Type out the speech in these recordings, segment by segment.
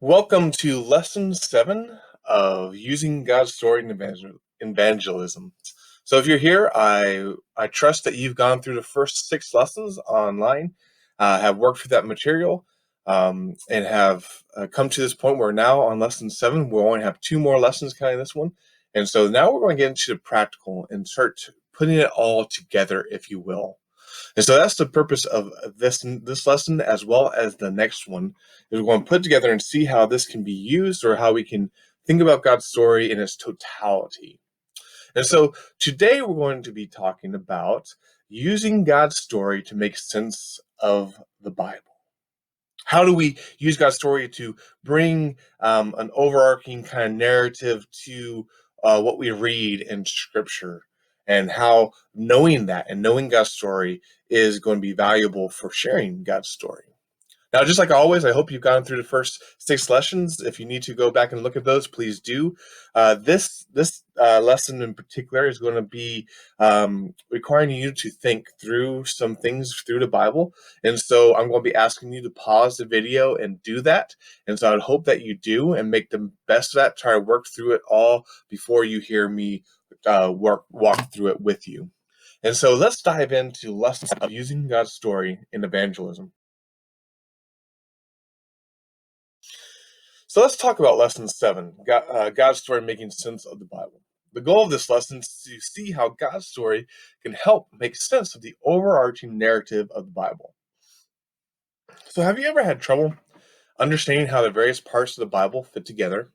Welcome to lesson 7 of using God's story in evangelism. So, if you're here, I trust that you've gone through the first 6 lessons online, have worked through that material, and have come to this point where now on lesson 7, we'll only have 2 more lessons kind of this one. And so now we're going to get into the practical and start putting it all together, if you will. And so that's the purpose of this lesson, as well as the next one, is we're going to put together and see how this can be used, or how we can think about God's story in its totality. And so today we're going to be talking about using God's story to make sense of the Bible. How do we use God's story to bring an overarching kind of narrative to what we read in Scripture, and how knowing that and knowing God's story is going to be valuable for sharing God's story? Now, just like always, I hope you've gone through the first 6 lessons. If you need to go back and look at those, please do. This lesson in particular is going to be requiring you to think through some things through the Bible, and so I'm going to be asking you to pause the video and do that. And so I would hope that you do and make the best of that. Try to work through it all before you hear me walk through it with you. And so let's dive into lessons of using God's story in evangelism. So let's talk about lesson 7, God's story making sense of the Bible. The goal of this lesson is to see how God's story can help make sense of the overarching narrative of the Bible. So have you ever had trouble understanding how the various parts of the Bible fit together?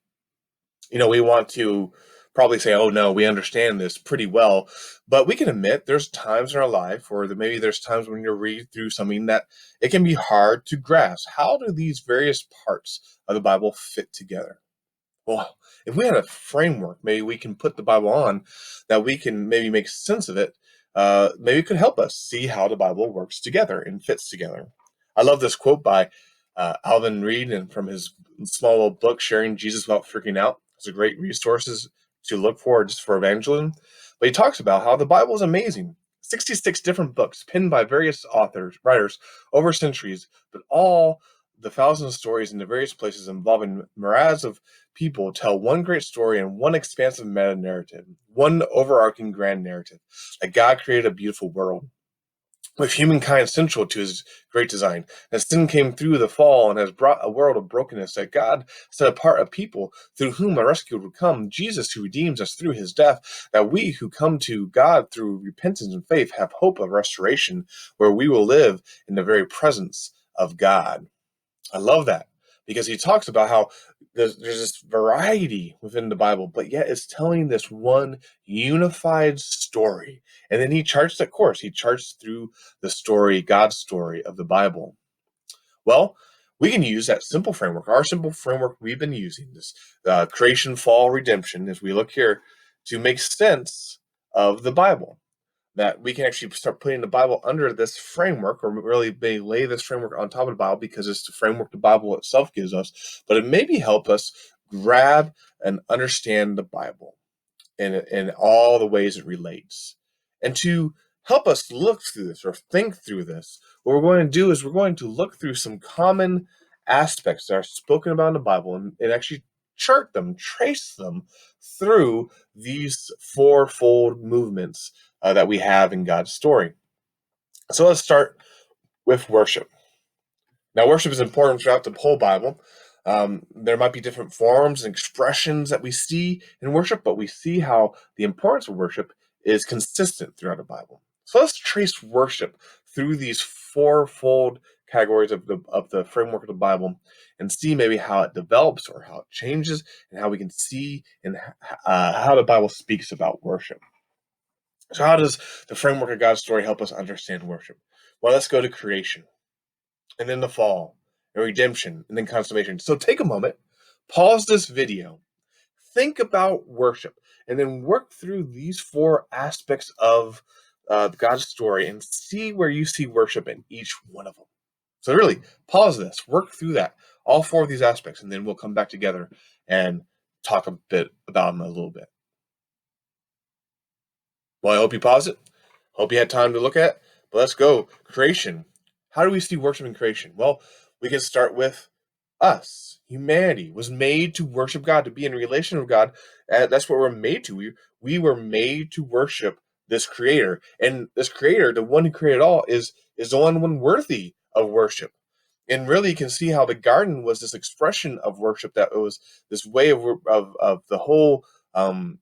We want to probably say, oh no, we understand this pretty well, but we can admit there's times in our life, or maybe there's times when you read through something that it can be hard to grasp. How do these various parts of the Bible fit together? Well, if we had a framework, maybe we can put the Bible on, that we can maybe make sense of it. Maybe it could help us see how the Bible works together and fits together. I love this quote by Alvin Reed, and from his small little book, Sharing Jesus Without Freaking Out. It's a great resources to look for just for evangelism. But he talks about how the Bible is amazing. 66 different books penned by various writers over centuries, but all the thousands of stories in the various places involving myriads of people tell one great story and one expansive meta narrative, one overarching grand narrative, that God created a beautiful world, with humankind central to his great design. That sin came through the fall and has brought a world of brokenness, that God set apart a people through whom a rescue would come, Jesus who redeems us through his death, that we who come to God through repentance and faith have hope of restoration, where we will live in the very presence of God. I love that, because he talks about how there's this variety within the Bible, but yet it's telling this one unified story. And then he charts that course. He charts through the story, God's story of the Bible. Well, we can use that simple framework, our simple framework we've been using, this creation, fall, redemption, as we look here, to make sense of the Bible. That we can actually start putting the Bible under this framework, or really may lay this framework on top of the Bible, because it's the framework the Bible itself gives us. But it maybe help us grab and understand the Bible in all the ways it relates. And to help us look through this or think through this, what we're going to do is we're going to look through some common aspects that are spoken about in the Bible, and actually chart them, trace them through these fourfold movements that we have in God's story. So let's start with worship. Now, worship is important throughout the whole Bible. There might be different forms and expressions that we see in worship, but we see how the importance of worship is consistent throughout the Bible. So let's trace worship through these fourfold categories of the framework of the Bible, and see maybe how it develops or how it changes, and how we can see and how the Bible speaks about worship. So how does the framework of God's story help us understand worship? Well, let's go to creation, and then the fall, and redemption, and then consummation. So take a moment, pause this video, think about worship, and then work through these 4 aspects of God's story, and see where you see worship in each one of them. So really, pause this, work through that, all 4 of these aspects, and then we'll come back together and talk a bit about them a little bit. Well, I hope you pause it. Hope you had time to look at it. But let's go. Creation. How do we see worship in creation? Well, we can start with Us, humanity, was made to worship God, to be in relation with God. That's what we're made to. We were made to worship this Creator, and this Creator, the one who created all, is the one worthy of worship. And really, you can see how the garden was this expression of worship. That it was this way of the whole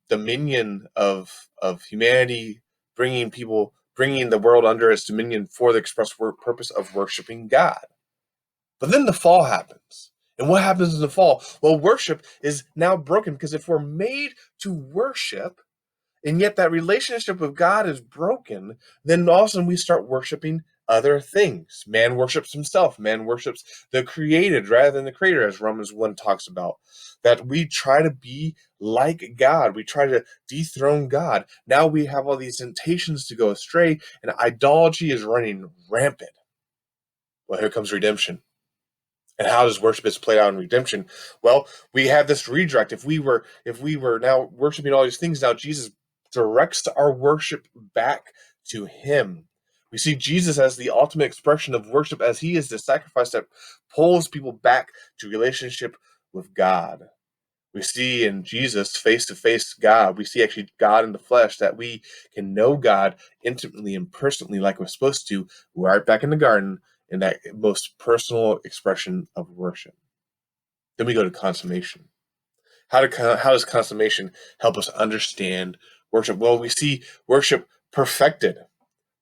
dominion of humanity, bringing the world under its dominion for the express purpose of worshiping God. But then the fall happens. And what happens in the fall? Well, worship is now broken, because if we're made to worship, and yet that relationship with God is broken, then all of a sudden we start worshiping other things. Man worships himself. Man worships the created rather than the creator, as Romans 1 talks about. That we try to be like God. We try to dethrone God. Now we have all these temptations to go astray, and idolatry is running rampant. Well, here comes redemption. And how does worship is played out in redemption? Well, we have this redirect. If we were now worshiping all these things, now Jesus directs our worship back to him. We see Jesus as the ultimate expression of worship, as he is the sacrifice that pulls people back to relationship with God. We see in Jesus face to face God. We see actually God in the flesh, that we can know God intimately and personally like we're supposed to, right back in the garden, in that most personal expression of worship. Then we go to consummation. How does consummation help us understand worship? Well, we see worship perfected.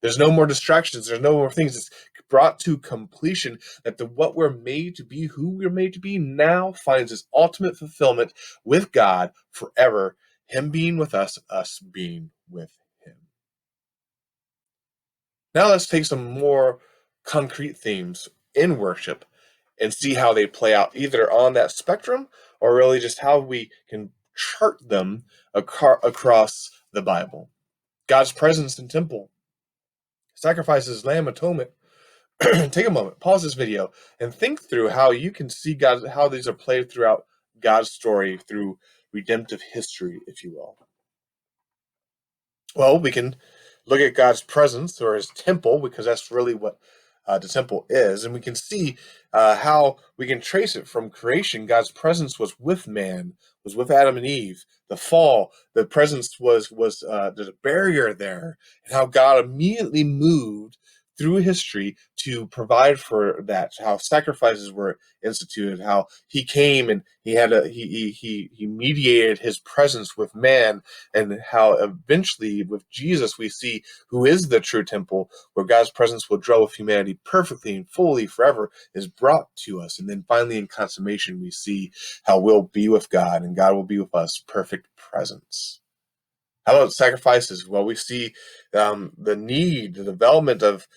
There's no more distractions. There's no more things. It's brought to completion, that what we're made to be, who we're made to be, now finds its ultimate fulfillment with God forever. Him being with us being with him. Now let's take some more concrete themes in worship and see how they play out, either on that spectrum or really just how we can chart them across the Bible. God's presence in temple, sacrifices, lamb atonement. Take a moment, pause this video, and think through how you can see God, how these are played throughout God's story through redemptive history, if you will. Well, we can look at God's presence, or his temple, because that's really what the temple is, and we can see how we can trace it from creation. God's presence was with man, was with Adam and Eve. The fall, the presence was there's a barrier there, and how God immediately moved through history to provide for that. How sacrifices were instituted, how he came and he mediated his presence with man, and how eventually with Jesus we see who is the true temple, where God's presence will dwell with humanity perfectly and fully forever, is brought to us. And then finally in consummation we see how we'll be with God and God will be with us, perfect presence. How about sacrifices? Well, we see the need, the development of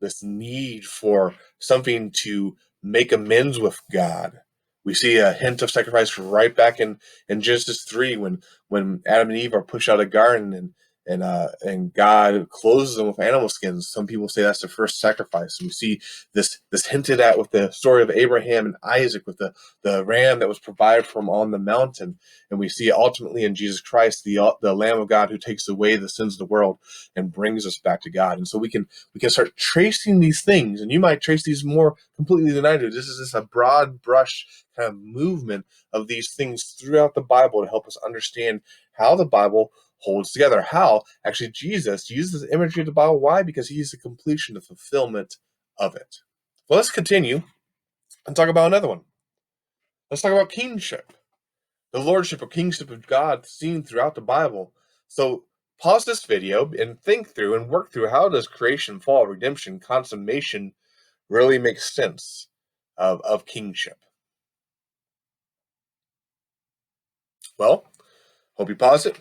this need for something to make amends with God. We see a hint of sacrifice right back in Genesis 3, when Adam and Eve are pushed out of the garden, and God clothes them with animal skins. Some people say that's the first sacrifice. And we see this hinted at with the story of Abraham and Isaac, with the ram that was provided for them on the mountain. And we see ultimately in Jesus Christ, the Lamb of God who takes away the sins of the world and brings us back to God. And so we can start tracing these things, and you might trace these more completely than I do. This is just a broad brush kind of movement of these things throughout the Bible to help us understand how the Bible holds together, how actually Jesus uses the imagery of the Bible. Why? Because he's the completion, the fulfillment of it. Well, let's continue and talk about another one. Let's talk about kingship, the lordship or kingship of God seen throughout the Bible. So pause this video and think through and work through, how does creation, fall, redemption, consummation really make sense of kingship? Well, hope you pause it.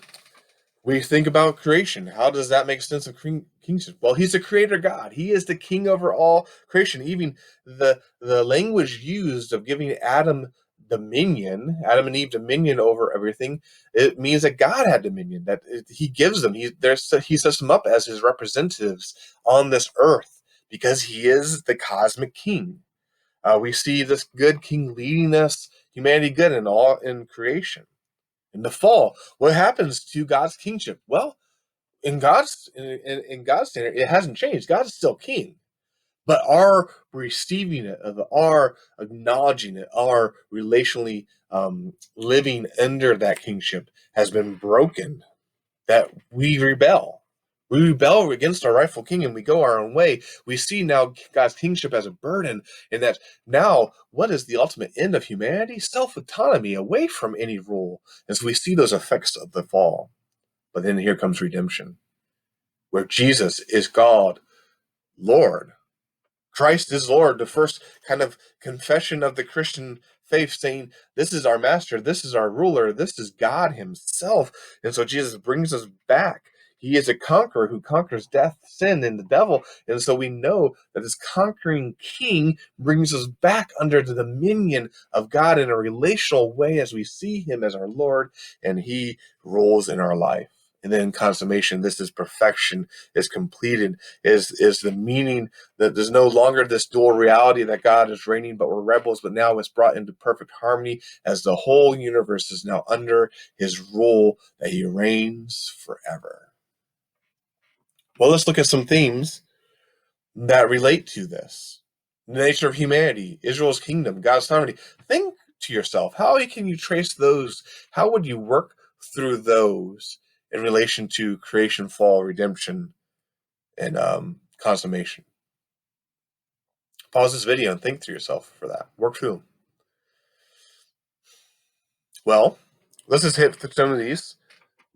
We think about creation. How does that make sense of kingship? Well, he's the creator God. He is the king over all creation. Even the language used of giving Adam and Eve dominion over everything, it means that God had dominion, that he gives them. He sets them up as his representatives on this earth, because he is the cosmic king. We see this good king leading us, humanity good, in creation. In the fall, what happens to God's kingship? Well, in God's standard, it hasn't changed. God is still king, But our receiving it, of our acknowledging it, our relationally living under that kingship has been broken, that we rebel. We rebel against our rightful king and we go our own way. We see now God's kingship as a burden, and that now what is the ultimate end of humanity? Self autonomy, away from any rule. And so we see those effects of the fall. But then here comes redemption, where Jesus is God, Lord. Christ is Lord, the first kind of confession of the Christian faith, saying, this is our master, this is our ruler, this is God himself. And so Jesus brings us back. He is a conqueror who conquers death, sin, and the devil. And so we know that this conquering king brings us back under the dominion of God in a relational way as we see him as our Lord and he rules in our life. And then consummation, this is perfection, is completed, is the meaning that there's no longer this dual reality that God is reigning, but we're rebels, but now it's brought into perfect harmony as the whole universe is now under his rule, that he reigns forever. Well, let's look at some themes that relate to this. The nature of humanity, Israel's kingdom, God's sovereignty. Think to yourself, how can you trace those? How would you work through those in relation to creation, fall, redemption, and consummation? Pause this video and think to yourself for that. Work through them. Well, let's just hit some of these.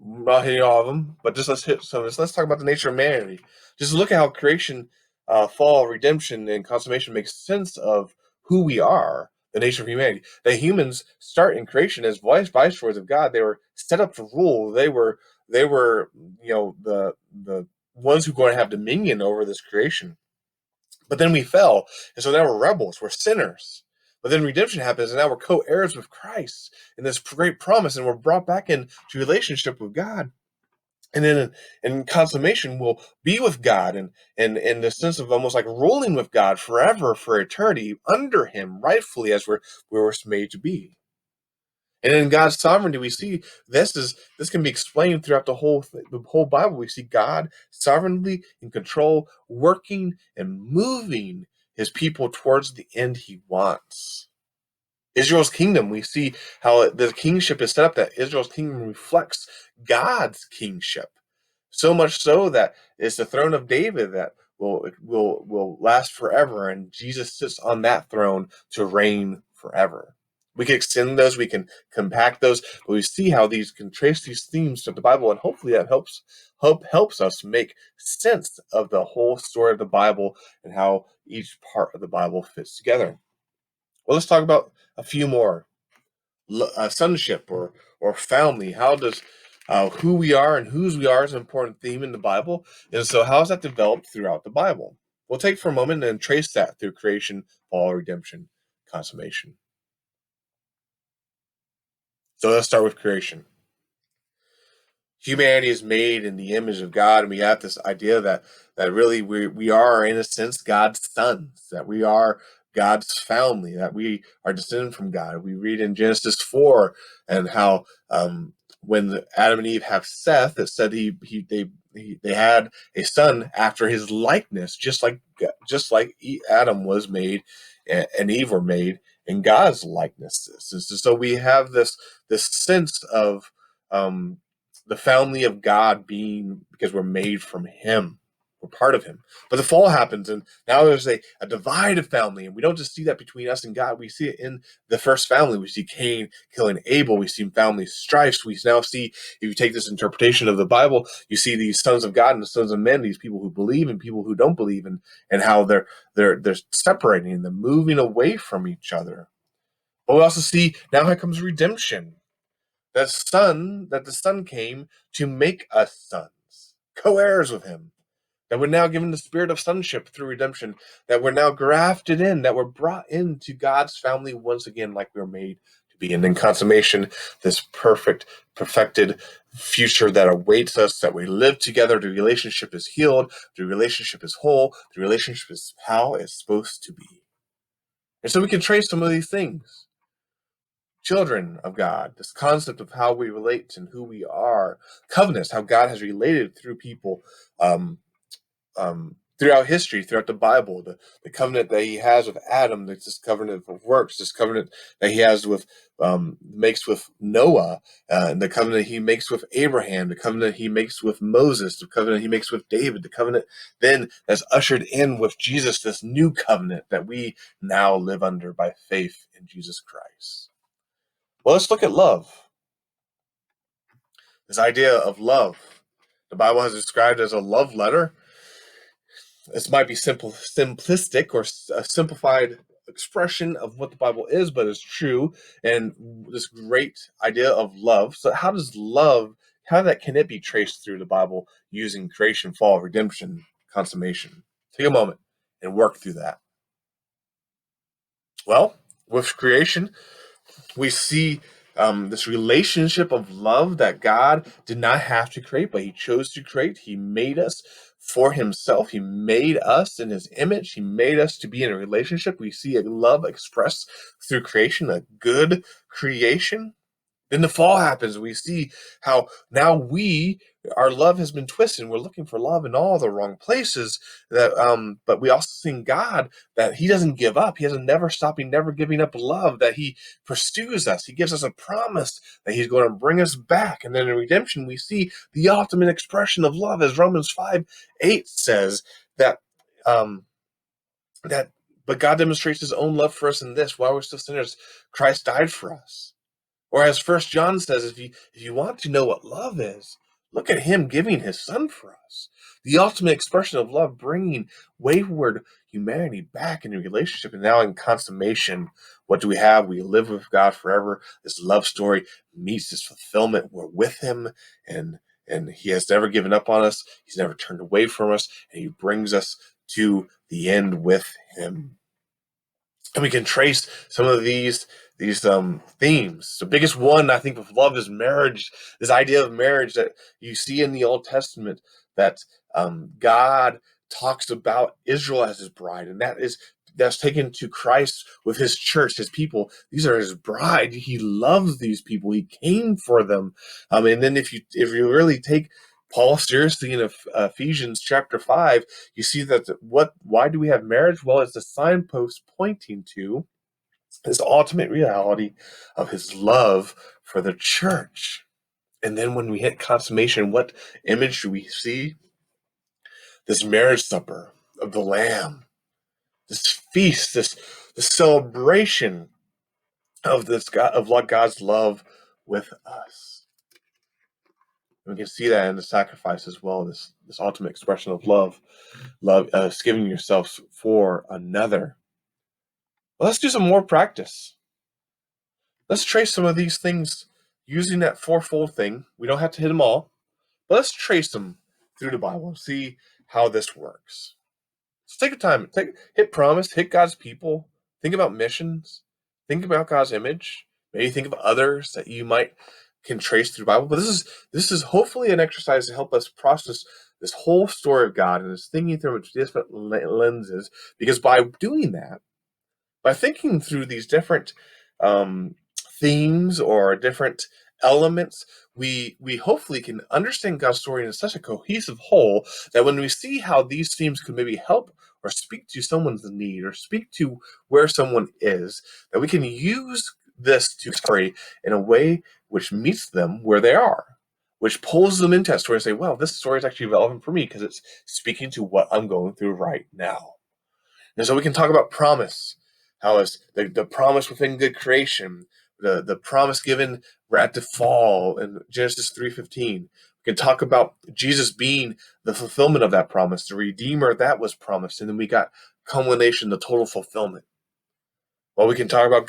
I'm not hitting all of them, but just let's hit some of this. Let's talk about the nature of humanity. Just look at how creation, fall, redemption, and consummation makes sense of who we are, the nature of humanity. The humans start in creation as viceroys of God. They were set up to rule. They were, the ones who are going to have dominion over this creation. But then we fell, and so now we're rebels, we're sinners. But then redemption happens, and now we're co-heirs with Christ in this great promise, and we're brought back into relationship with God. And then in consummation, we'll be with God, and in the sense of almost like ruling with God forever, for eternity, under Him, rightfully as we're made to be. And in God's sovereignty, we see this can be explained throughout the whole Bible. We see God sovereignly in control, working and moving his people towards the end he wants. Israel's kingdom, we see how the kingship is set up, that Israel's kingdom reflects God's kingship. So much so that it's the throne of David that will last forever, and Jesus sits on that throne to reign forever. We can extend those, we can compact those, but we see how these can trace these themes to the Bible, and hopefully that helps us make sense of the whole story of the Bible and how each part of the Bible fits together. Well, let's talk about a few more. Sonship or family. How does who we are and whose we are is an important theme in the Bible, and so how is that developed throughout the Bible? We'll take for a moment and trace that through creation, fall, redemption, consummation. So let's start with creation. Humanity is made in the image of God, and we have this idea that really we are, in a sense, God's sons, that we are God's family, that we are descended from God. We read in Genesis 4 and how when Adam and Eve have Seth, it said they had a son after his likeness, just like Adam was made and Eve were made in God's likeness. So we have this sense of the family of God being, because we're made from him. We're part of him. But the fall happens, and now there's a divided family, and we don't just see that between us and God. We see it in the first family. We see Cain killing Abel. We see family strifes. We now see, if you take this interpretation of the Bible, you see these sons of God and the sons of men, these people who believe and people who don't believe, and how they're separating and they're moving away from each other. But we also see now here comes redemption. That the Son came to make us sons, co-heirs with him, that we're now given the spirit of sonship through redemption, that we're now grafted in, that we're brought into God's family once again like we were made to be. And in consummation, this perfected future that awaits us, that we live together, the relationship is healed, the relationship is whole, the relationship is how it's supposed to be. And so we can trace some of these things. Children of God, this concept of how we relate and who we are, covenants, how God has related through people, throughout history, throughout the Bible, the covenant that he has with Adam, this covenant of works, this covenant that he has with makes with Noah, and the covenant he makes with Abraham, the covenant he makes with Moses, the covenant he makes with David, the covenant then that's ushered in with Jesus, this new covenant that we now live under by faith in Jesus Christ. Well, let's look at love. This idea of love. The Bible has described as a love letter. This might be simplistic or a simplified expression of what the Bible is, but it's true. And this great idea of love. So, how does love? Can it be traced through the Bible using creation, fall, redemption, consummation? Take a moment and work through that. Well, with creation, we see this relationship of love that God did not have to create, but he chose to create. He made us for himself. He made us in his image. He made us to be in a relationship. We see a love expressed through creation, a good creation. Then the fall happens. We see how now our love has been twisted. We're looking for love in all the wrong places. But we also see God that he doesn't give up. He has a never stopping, never giving up love, that he pursues us. He gives us a promise that he's going to bring us back. And then in redemption, we see the ultimate expression of love, as Romans 5:8 says, that um, that but God demonstrates his own love for us in this: while we're still sinners, Christ died for us. Or as First John says, if you want to know what love is, look at him giving his son for us. The ultimate expression of love, bringing wayward humanity back into relationship. And now in consummation, what do we have? We live with God forever. This love story meets its fulfillment. We're with him, and he has never given up on us. He's never turned away from us, and he brings us to the end with him. And we can trace some of these themes. The biggest one, I think, of love is marriage. This idea of marriage that you see in the Old Testament, that God talks about Israel as his bride, and that's taken to Christ with his church, his people. These are his bride. He loves these people. He came for them. And then if you really take Paul seriously in Ephesians chapter 5, you see that why do we have marriage? Well, it's a signpost pointing to this ultimate reality of his love for the church. And then when we hit consummation, what image do we see? This marriage supper of the Lamb, this feast, this celebration of God's love with us. And we can see that in the sacrifice as well. This ultimate expression of love is giving yourself for another. Well, let's do some more practice. Let's trace some of these things using that fourfold thing. We don't have to hit them all, but let's trace them through the Bible and see how this works. So take a time, hit promise, hit God's people, think about missions, think about God's image, maybe think of others that you can trace through the Bible. But this is hopefully an exercise to help us process this whole story of God and this thinking through different lenses, because by doing that, by thinking through these different themes or different elements, we hopefully can understand God's story in such a cohesive whole that when we see how these themes could maybe help or speak to someone's need or speak to where someone is, that we can use this to story in a way which meets them where they are, which pulls them into that story and say, well, this story is actually relevant for me because it's speaking to what I'm going through right now. And so we can talk about promise, how is the promise within good creation, the promise given at the fall in Genesis 3:15. We can talk about Jesus being the fulfillment of that promise, the Redeemer that was promised, and then we got culmination, the total fulfillment. Well, we can talk about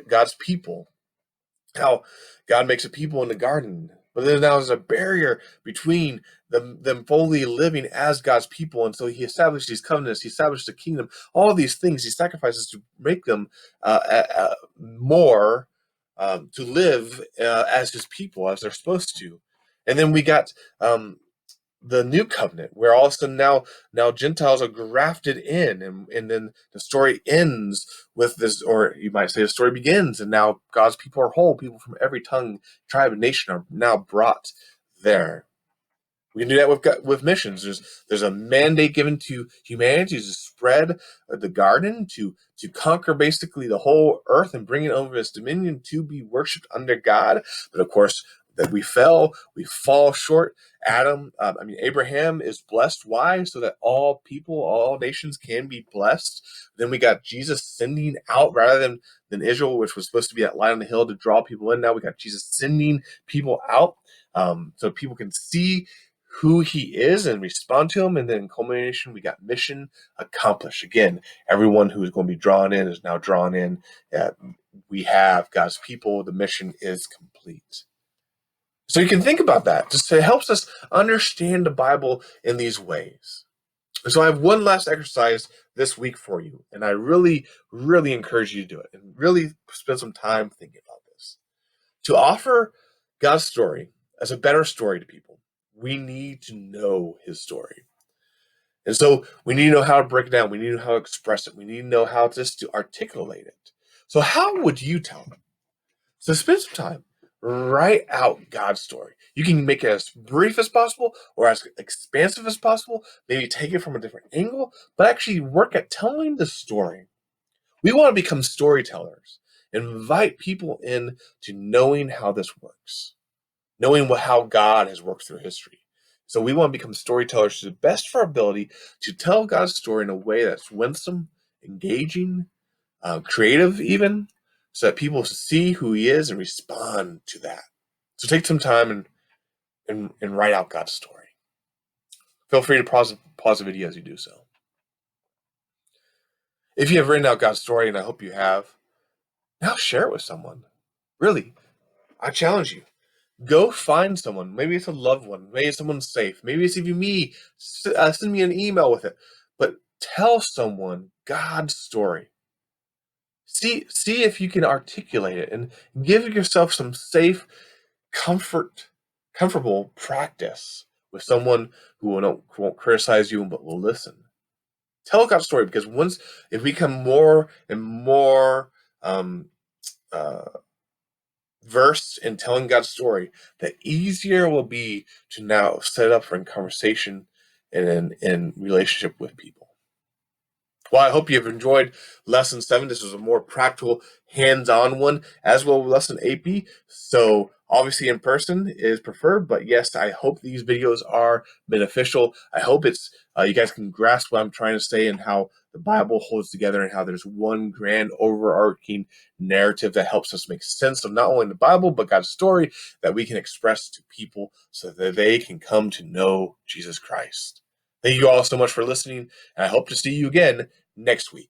God's people, how God makes a people in the garden, but then now there's a barrier between them fully living as God's people, and so he established these covenants, he established the kingdom, all these things, these sacrifices to make them more to live as his people, as they're supposed to. And then we got the new covenant, where all of a sudden now Gentiles are grafted in, and then the story ends with this, or you might say the story begins, and now God's people are whole. People from every tongue, tribe, and nation are now brought there. We can do that with missions. There's a mandate given to humanity to spread the garden, to conquer basically the whole earth and bring it under its dominion to be worshipped under God. But of course, that we fall short. Abraham is blessed. Why? So that all people, all nations can be blessed. Then we got Jesus sending out rather than Israel, which was supposed to be that light on the hill to draw people in. Now we got Jesus sending people out, so people can see who he is and respond to him. And then in culmination, we got mission accomplished. Again, everyone who is going to be drawn in is now drawn in. We have God's people. The mission is complete. So you can think about that. Just it helps us understand the Bible in these ways. So I have one last exercise this week for you, and I really, really encourage you to do it and really spend some time thinking about this. To offer God's story as a better story to people, we need to know his story. And so we need to know how to break it down. We need to know how to express it. We need to know how just to articulate it. So how would you tell them? So spend some time. Write out God's story. You can make it as brief as possible or as expansive as possible. Maybe take it from a different angle, but actually work at telling the story. We want to become storytellers. Invite people in to knowing how this works, knowing how God has worked through history. So we want to become storytellers to the best of our ability to tell God's story in a way that's winsome, engaging, creative even, so that people see who he is and respond to that. So take some time and write out God's story. Feel free to pause the video as you do so. If you have written out God's story, and I hope you have, now share it with someone. Really, I challenge you. Go find someone. Maybe it's a loved one. Maybe it's someone safe. Maybe it's even me. Send me an email with it. But tell someone God's story. See if you can articulate it and give yourself some safe, comfortable practice with someone who won't criticize you but will listen. Tell God's story, because if we become more and more versed in telling God's story, the easier it will be to now set up for conversation and in relationship with people. Well, I hope you've enjoyed Lesson 7. This was a more practical, hands-on one, as well with Lesson 8b. So obviously in person is preferred, but yes, I hope these videos are beneficial. I hope you guys can grasp what I'm trying to say and how the Bible holds together and how there's one grand overarching narrative that helps us make sense of not only the Bible, but God's story that we can express to people so that they can come to know Jesus Christ. Thank you all so much for listening, and I hope to see you again next week.